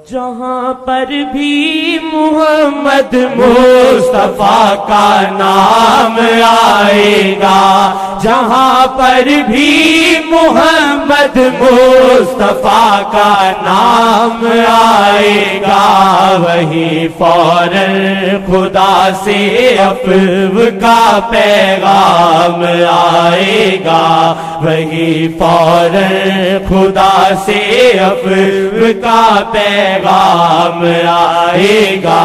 جہاں پر بھی محمد مصطفیٰ کا نام آئے گا، جہاں پر بھی محمد مصطفیٰ کا نام آئے گا، وہی فوراً خدا سے عفو کا پیغام آئے گا، وہی فوراً خدا سے عفو کا پیغام آئے گا،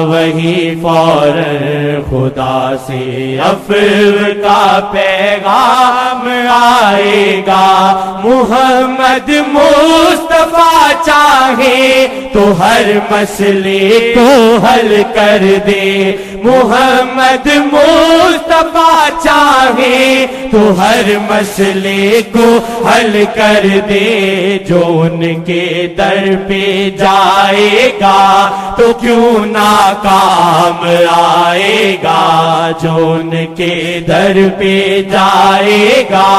وہی فوراً خدا سے عفو کا پیغام آئے گا۔ محمد مصطفیٰ چاہے تو ہر مسئلے کو حل کر دے، محمد مصطفیٰ چاہے تو ہر مسئلے کو حل کر دے، جو ان کے در پہ جائے گا تو کیوں ناکام آئے گا، جو ان کے در پہ جائے گا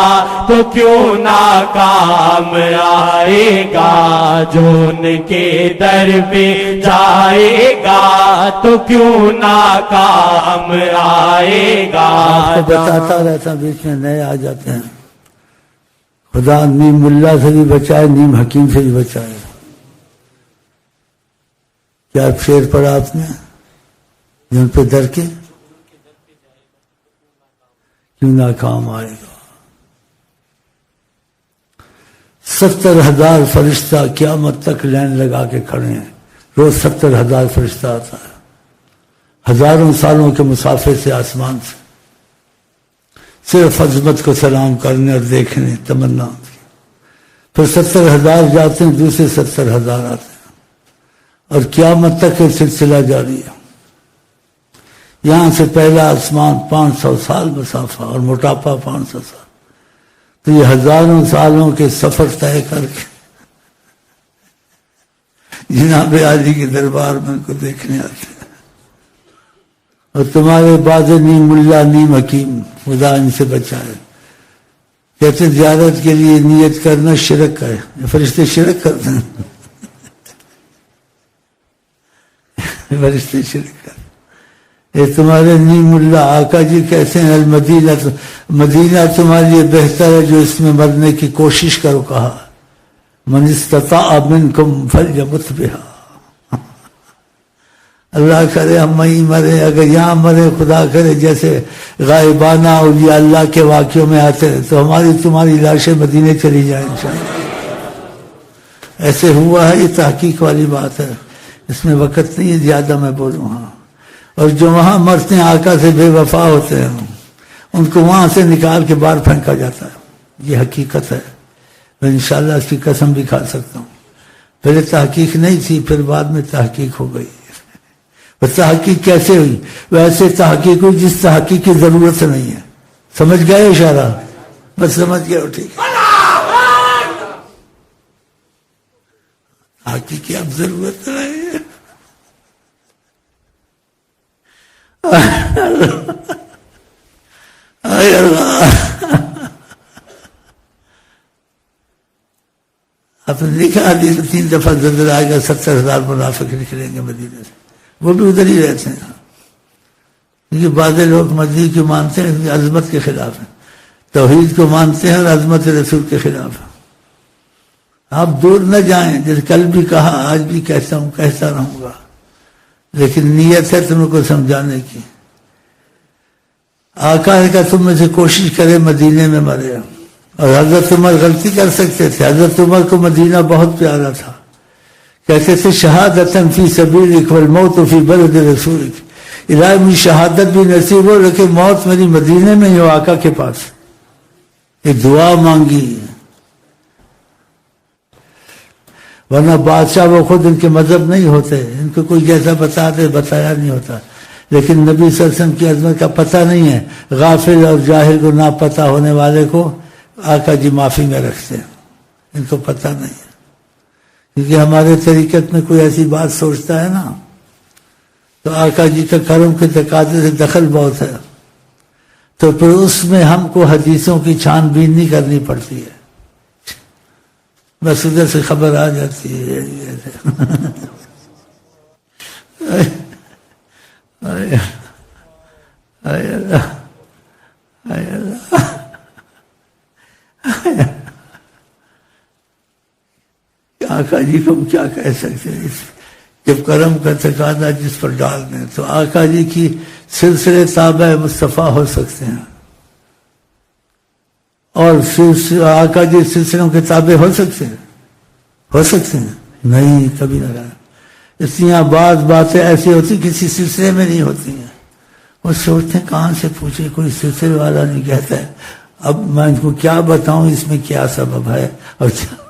تو کیوں ناکام آئے گا، جو ان کے در پہ جائے گا تو کیوں ناکام آئے گا۔ بتاتا رہتا، بیچ میں نئے آ جاتے ہیں۔ خدا نیم ملا سے بھی بچائے، نیم حکیم سے بھی بچائے۔ کیا شعر پڑھا آپ نے؟ جن پہ در کے کیوں ناکام آئے گا۔ 70,000 فرشتہ قیامت تک لائن لگا کے کھڑے ہیں، روز 70,000 فرشتہ آتا ہے، ہزاروں سالوں کے مسافر سے آسمان سے، صرف عظمت کو سلام کرنے اور دیکھنے تمنا کی۔ پھر 70,000 جاتے ہیں، دوسرے 70,000 آتے ہیں، اور قیامت تک یہ سلسلہ جاری ہے۔ یہاں سے پہلا آسمان 500 سال مسافہ اور موٹاپا 500 سال، تو یہ ہزاروں سالوں کے سفر طے کر کے جناب عالی کے دربار میں ان کو دیکھنے آتے ہیں۔ اور تمہارے بعد نیم ملا نیم حکیم، خدا ان سے بچائے۔ کہتے زیارت کے لیے نیت کرنا شرک ہے، فرشتے شرک کرتے ہیں، فرشتے شرک کرتے۔ یہ تمہارے نیم اللہ آقا جی کیسے ہیں؟ المدینہ، مدینہ تمہارے لیے بہتر ہے جو اس میں مرنے کی کوشش کرو، کہا من استطاع منکم فلیمت بہا۔ اللہ کرے ہم وہیں مرے، اگر یہاں مرے خدا کرے جیسے غائبانہ اولیاء اللہ کے واقعوں میں آتے ہیں تو ہماری تمہاری لاشیں مدینے چلی جائیں انشاءاللہ۔ ایسے ہوا ہے، یہ تحقیق والی بات ہے، اس میں وقت نہیں ہے زیادہ میں بولوں۔ ہاں، اور جو وہاں مرتے ہیں آقا سے بے وفا ہوتے ہیں، ان کو وہاں سے نکال کے باہر پھینکا جاتا ہے، یہ حقیقت ہے۔ میں انشاءاللہ اس کی قسم بھی کھا سکتا ہوں۔ پہلے تحقیق نہیں تھی، پھر بعد میں تحقیق ہو گئی۔ اور تحقیق کیسے ہوئی؟ ویسے تحقیق ہوئی جس تحقیق کی ضرورت نہیں ہے۔ سمجھ گئے اشارہ؟ بس سمجھ گئے ہو، ٹھیک ہے۔ تحقیق کی اب ضرورت نہیں ہے۔ اے اللہ، آپ نے لکھا حدیث 3 دفعہ زلزلہ آئے گا، 70,000 منافق نکلیں گے مدینے سے، وہ بھی ادھر ہی رہتے ہیں، کیونکہ بعض لوگ مدینے کو مانتے ہیں، عظمت کے خلاف ہیں، توحید کو مانتے ہیں اور عظمت رسول کے خلاف ہیں۔ آپ دور نہ جائیں، جیسے کل بھی کہا، آج بھی کہتا ہوں، کہتا رہوں گا، لیکن نیت ہے تم کو سمجھانے کی۔ آقا نے کہا تم میں سے کوشش کرے مدینے میں مرے، اور حضرت عمر غلطی کر سکتے تھے۔ حضرت عمر کو مدینہ بہت پیارا تھا، کہتے تھے شہادتاً فی سبیلک والموت فی بلد رسولک، الہی مجھے شہادت بھی نصیب ہو لیکن موت میری مدینے میں ہی ہو، آقا کے پاس۔ یہ دعا مانگی، ورنہ بادشاہ وہ خود ان کے مذہب نہیں ہوتے، ان کو کوئی جیسا بتایا نہیں ہوتا، لیکن نبی صلی اللہ علیہ وسلم کی عظمت کا پتہ نہیں ہے۔ غافل اور جاہل کو نہ پتہ ہونے والے کو آقا جی معافی میں رکھتے ہیں، ان کو پتہ نہیں ہے، کیونکہ ہمارے طریقت میں کوئی ایسی بات سوچتا ہے نا تو آقا جی کا کرم کے تقاضے سے دخل بہت ہے، تو پھر اس میں ہم کو حدیثوں کی چھان بین نہیں کرنی پڑتی ہے۔ بس ادھر سے خبر آ جاتی ہے. آقا جی کو ہم کیا کہہ سکتے ہیں؟ جب کرم کا تقاضا جس پر ڈال دیں تو آقا جی کی سلسلے تابع مصطفیٰ ہو سکتے ہیں، اور آقا جی سلسلوں کے تابع ہو سکتے ہیں نہیں، کبھی نہ رہا. اس لیے بعض باتیں ایسی ہوتی کسی سلسلے میں نہیں ہوتی ہیں. وہ سوچتے ہیں کہاں سے پوچھے، کوئی سلسلے والا نہیں کہتا ہے. اب میں ان کو کیا بتاؤں اس میں کیا سبب ہے اور کیا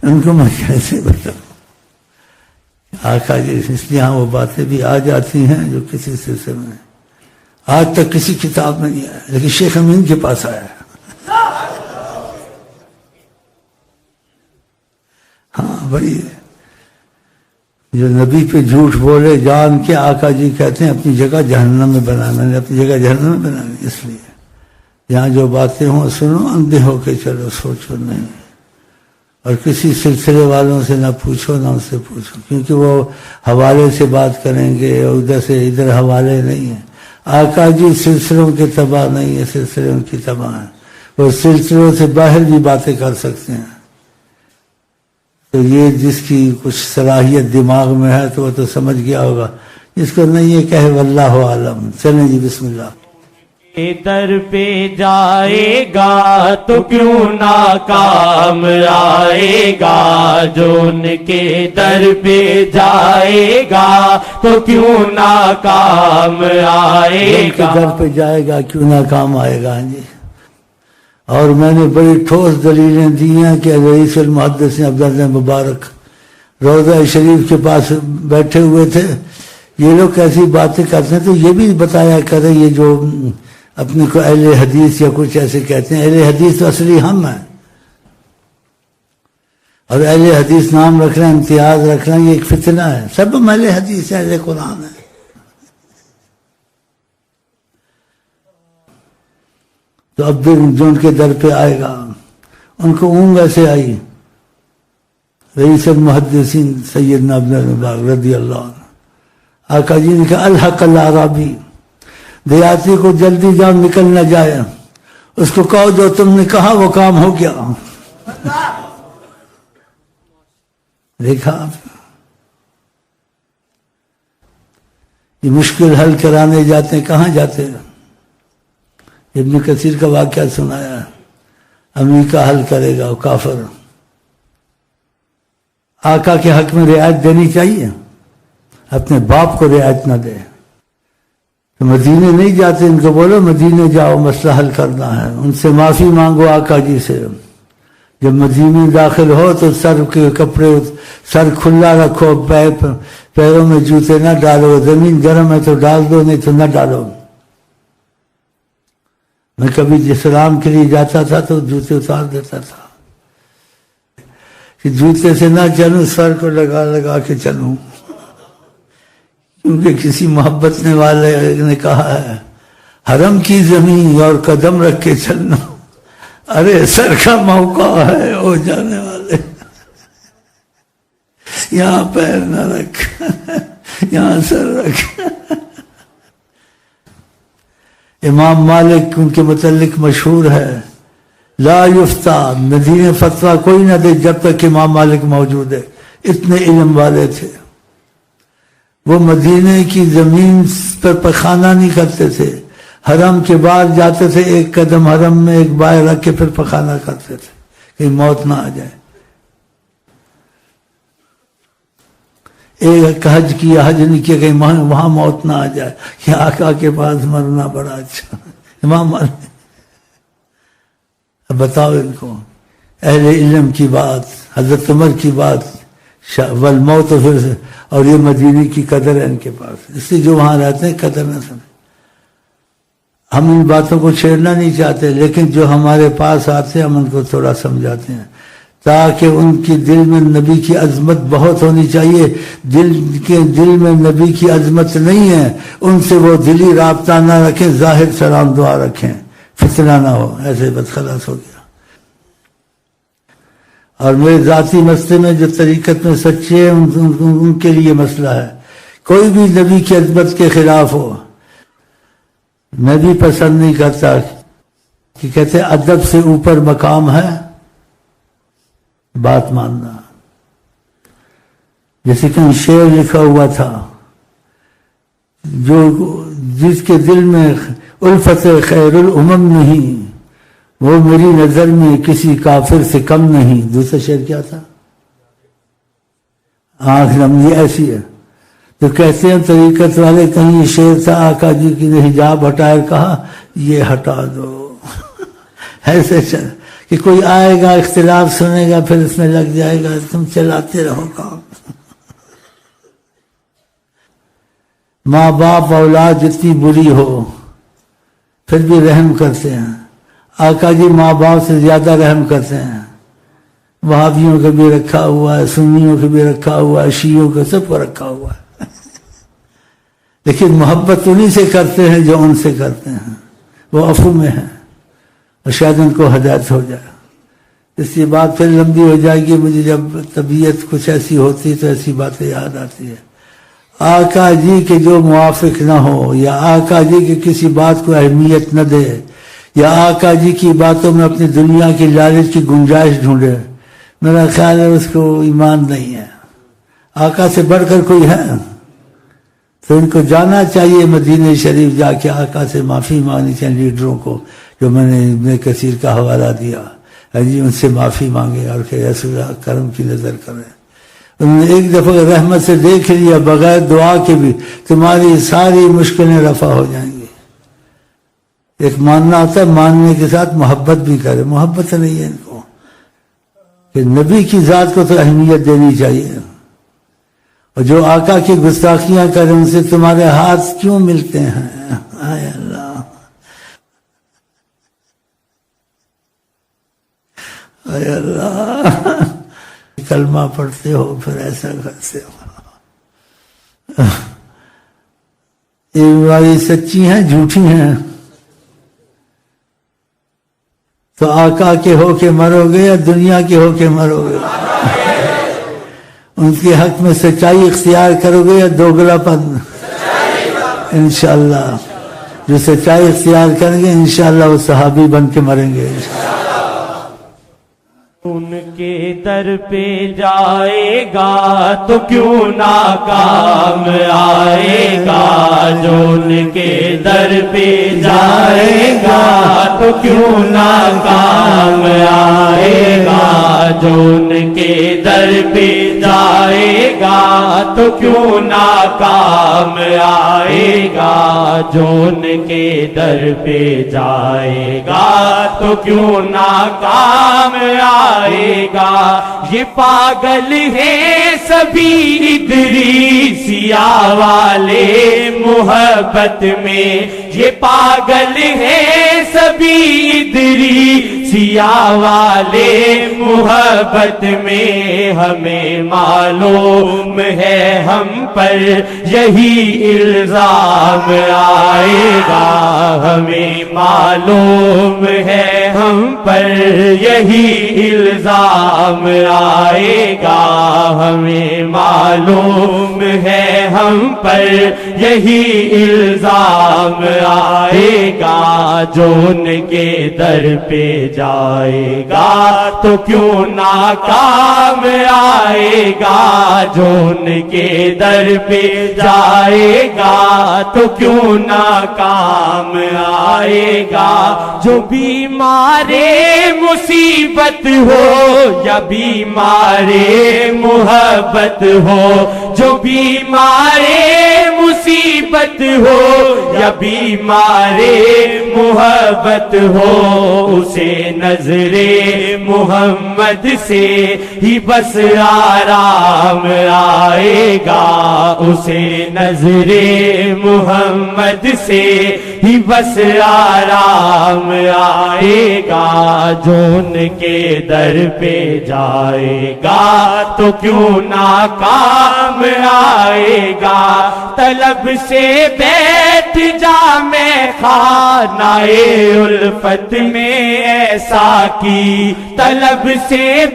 ان کو میں کیسے بتاؤں. آقا جی اس لیے وہ باتیں بھی آ جاتی ہیں جو کسی سلسلے میں آج تک کسی کتاب میں نہیں آیا، لیکن شیخ امین کے پاس آیا ہے. ہاں بڑی جو نبی پہ جھوٹ بولے جان کے، آقا جی کہتے ہیں اپنی جگہ جہنم میں بنانا، اپنی جگہ جہنم میں بنانا. اس لیے یہاں جو باتیں ہوں سنو، اندھے ہو کے چلو، سوچو نہیں. اور کسی سلسلے والوں سے نہ پوچھو، نہ ان سے پوچھو، کیونکہ وہ حوالے سے بات کریں گے، ادھر سے ادھر حوالے نہیں ہیں. آقا جی سلسلوں کے تباہ نہیں ہے، سلسلے ان کی تباہ ہیں. وہ سلسلوں سے باہر بھی باتیں کر سکتے ہیں. تو یہ جس کی کچھ صلاحیت دماغ میں ہے تو وہ تو سمجھ گیا ہوگا، جس کو نہیں یہ کہے واللہ عالم. چلیں جی بسم اللہ. در پہ جائے گا تو کیوں ناکام آئے گا، جو ان کے در پہ جائے گا تو کیوں ناکام آئے گا. در پہ جائے گا کیوں ناکام آئے گا. جی اور میں نے بڑی ٹھوس دلیلیں دی ہیں کہ رئیس المحدثین عبداللہ مبارک روضہ شریف کے پاس بیٹھے ہوئے تھے. یہ لوگ کیسی باتیں کرتے ہیں تو یہ بھی بتایا کرے، یہ جو اپنے کو اہل حدیث یا کچھ ایسے کہتے ہیں. اہل حدیث تو اصلی ہم ہیں، اور اہل حدیث نام رکھنا، امتیاز رکھنا، یہ ایک فتنہ ہے. سب ہم اہل حدیث ہیں، اہل قرآن ہیں. تو اب جو ان کے در پہ آئے گا ان کو اونگ ایسے آئی. رئیس المحدثین سیدنا عبداللہ مبارک رضی اللہ عنہ، آقا جی نے کہا الحق الاعرابی، دیہاتی کو جلدی جان نکل نہ جائے، اس کو کہو جو تم نے کہا وہ کام ہو گیا. دیکھا آپ، یہ مشکل حل کرانے جاتے ہیں، کہاں جاتے ہیں؟ ابن کثیر کا واقعہ سنایا، امریکہ حل کرے گا وہ کافر. آقا کے حق میں رعایت دینی چاہیے، اپنے باپ کو رعایت نہ دے. تو مدینے نہیں جاتے، ان کو بولو مدینے جاؤ، مسئلہ حل کرنا ہے، ان سے معافی مانگو آقا جی سے. جب مدینے داخل ہو تو سر کے کپڑے سر کھلا رکھو، پیروں میں جوتے نہ ڈالو، زمین گرم ہے تو ڈال دو، نہیں تو نہ ڈالو. میں کبھی سلام کے لیے جاتا تھا تو جوتے اتار دیتا تھا کہ جوتے سے نہ چلوں، سر کو لگا لگا کے چلوں، کیونکہ کسی محبت نے والے نے کہا ہے حرم کی زمین اور قدم رکھ کے چلنا. ارے سر کا موقع ہے ہو جانے والے، یہاں پیر نہ رکھ، یہاں سر رکھ. امام مالک ان کے متعلق مشہور ہے، لا یفتا، مدینے فتویٰ کوئی نہ دے جب تک امام مالک موجود ہے. اتنے علم والے تھے. وہ مدینے کی زمین پر پخانہ نہیں کرتے تھے، حرم کے باہر جاتے تھے، ایک قدم حرم میں ایک بائیں رکھ کے پھر پخانہ کرتے تھے کہ موت نہ آ جائے. ایک حج کیا، حج نہیں کیا کہ وہاں موت نہ آ جائے، کہ آقا کے پاس مرنا بڑا اچھا. امام مالک، اب بتاؤ ان کو اہل علم کی بات، حضرت عمر کی بات، والموت پھر سے، اور یہ مدینے کی قدر ہے ان کے پاس، اس لیے جو وہاں رہتے ہیں قدر نہ سمجھ. ہم ان باتوں کو چھیڑنا نہیں چاہتے، لیکن جو ہمارے پاس آتے ہیں ہم ان کو تھوڑا سمجھاتے ہیں تاکہ ان کی دل میں نبی کی عظمت بہت ہونی چاہیے. دل میں نبی کی عظمت نہیں ہے، ان سے وہ دلی رابطہ نہ رکھیں، ظاہر سلام دعا رکھیں، فتنہ نہ ہو. ایسے بدخلاص ہو گیا. اور میرے ذاتی مسئلے میں جو طریقت میں سچے ہیں ان کے لیے مسئلہ ہے. کوئی بھی نبی کی عظمت کے خلاف ہو میں بھی پسند نہیں کرتا. کہ کہتے ادب سے اوپر مقام ہے بات ماننا. جیسے کہ شعر لکھا ہوا تھا جس کے دل میں الفت خیر الامم نہیں وہ میری نظر میں کسی کافر سے کم نہیں. دوسرا شعر کیا تھا؟ آنکھ نمی ایسی ہے. تو کہتے ہیں طریقت والے کہیں یہ شعر تھا آقا جی کی نے حجاب ہٹائے کہا یہ ہٹا دو. ایسے کہ کوئی آئے گا اختلاف سنے گا پھر اس میں لگ جائے گا تم چلاتے رہو کام. ماں باپ اولاد جتنی بری ہو پھر بھی رحم کرتے ہیں. آقا جی ماں باپ سے زیادہ رحم کرتے ہیں. وہابیوں کا بھی رکھا ہوا ہے, سنیوں کا بھی رکھا ہوا ہے, شیعوں کا سب کو رکھا ہوا ہے. لیکن محبت انہی سے کرتے ہیں جو ان سے کرتے ہیں. وہ عفو میں ہیں اور شاید ان کو ہدایت ہو جائے. اس کی بات پھر لمبی ہو جائے گی. مجھے جب طبیعت کچھ ایسی ہوتی تو ایسی باتیں یاد آتی ہے. آقا جی کے جو موافق نہ ہو یا آقا جی کی کسی بات کو اہمیت نہ دے یا آقا جی کی باتوں میں اپنی دنیا کی لالچ کی گنجائش ڈھونڈے, میرا خیال ہے اس کو ایمان نہیں ہے. آقا سے بڑھ کر کوئی ہے تو ان کو جانا چاہیے مدینہ شریف جا کے آقا سے معافی مانگنی چاہیے. لیڈروں کو جو میں نے ابن کثیر کا حوالہ دیا جی ان سے معافی مانگے اور کہ رسول اللہ کرم کی نظر کریں. انہوں نے ایک دفعہ رحمت سے دیکھ لیا بغیر دعا کے بھی تمہاری ساری مشکلیں رفع ہو جائیں گی. ایک ماننا ہوتا ہے, ماننے کے ساتھ محبت بھی کرے. محبت نہیں ہے ان کو کہ نبی کی ذات کو تو اہمیت دینی چاہیے. اور جو آقا کی گستاخیاں کریں ان سے تمہارے ہاتھ کیوں ملتے ہیں؟ آئے اللہ, اے اللہ, کلمہ پڑھتے ہو پھر ایسا کرتے ہو. یہ بیماری سچی ہیں جھوٹی ہیں؟ تو آقا کے ہو کے مرو گے یا دنیا کے ہو کے مرو گے؟ ان کے حق میں سچائی اختیار کرو گے یا دوگلا پن؟ انشاءاللہ جو سچائی اختیار کریں گے انشاءاللہ وہ صحابی بن کے مریں گے. ان کے در پہ جائے گا تو کیوں ناکام آئے گا. جو ان کے در پہ جائے گا تو کیوں ناکام آئے گا. جو ان کے در پہ جائے گا تو کیوں ناکام آئے گا. جو ان کے در پہ جائے گا تو کیوں ناکام آئے گا. یہ پاگل ہیں سبھی ادریسیہ والے محبت میں. یہ پاگل ہیں سبھی ادریسیہ والے محبت میں. ہمیں معلوم ہے ہم پر یہی الزام آئے گا. ہمیں معلوم ہے ہم پر یہی الزام آئے گا. ہمیں معلوم ہے ہم پر یہی الزام آئے گا. جو ان کے در پہ جائے گا تو کیوں ناکام آئے گا. جو ان کے در پہ جائے گا تو کیوں ناکام آئے گا. جو بیمار مصیبت ہو یا بیمار محبت ہو, جو بیمار مصیبت ہو یا بیمار محبت ہو, اسے نظر محمد سے ہی بس آرام آئے گا. اسے نظر محمد سے ہی بس آرام آئے گا. جو ان کے در پہ جائے گا تو کیوں ناکام آئے گا. طلب سے بیٹھ جا میں خانہ الفت میں ایسا کی, طلب سے